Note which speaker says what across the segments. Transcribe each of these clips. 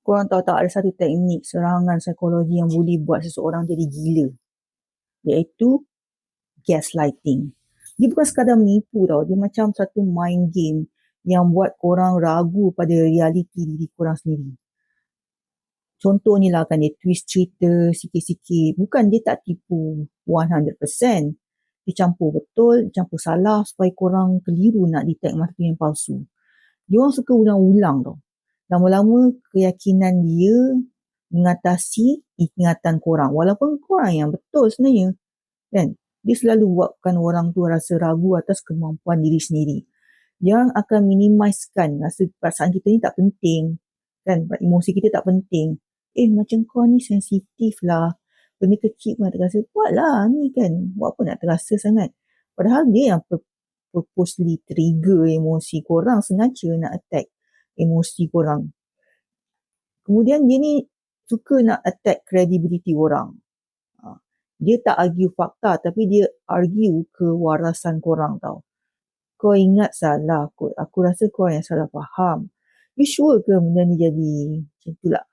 Speaker 1: Korang tahu tak ada satu teknik serangan psikologi yang boleh buat seseorang jadi gila, iaitu gaslighting. Dia bukan sekadar menipu tau, dia macam satu mind game yang buat korang ragu pada realiti diri korang sendiri. Contohnya lah kan, dia twist cerita sikit-sikit. Bukan dia tak tipu 100%. Dia campur betul, dia campur salah supaya korang keliru nak detect masa tu yang palsu. Dia orang suka ulang-ulang tau. Lama-lama keyakinan dia mengatasi ingatan korang. Walaupun korang yang betul sebenarnya. Kan? Dia selalu buatkan orang tu rasa ragu atas kemampuan diri sendiri. Yang akan minimizekan rasa perasaan kita ni tak penting. Kan? Emosi kita tak penting. Macam kau ni sensitif lah. Benda kecil pun nak terasa. Buatlah ni kan. Buat apa nak terasa sangat. Padahal dia yang purposely trigger emosi korang. Sengaja nak attack emosi korang. Kemudian dia ni suka nak attack credibility orang. Dia tak argue fakta tapi dia argue kewarasan korang tau. Kau ingat salah kot. Aku rasa kau yang salah faham. You sure ke benda ni jadi macam tu lah.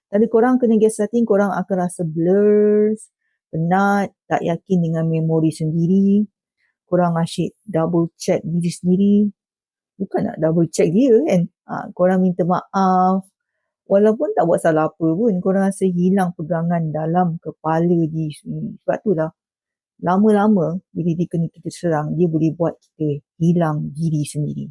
Speaker 1: Tadi korang kena gaslighting, korang akan rasa blur, penat, tak yakin dengan memori sendiri. Korang asyik double check diri sendiri. Bukan nak double check dia kan. Korang minta maaf. Walaupun tak buat salah apa pun, korang rasa hilang pegangan dalam kepala diri sendiri. Sebab tu lah, lama-lama bila dia kena kita serang, dia boleh buat kita hilang diri sendiri.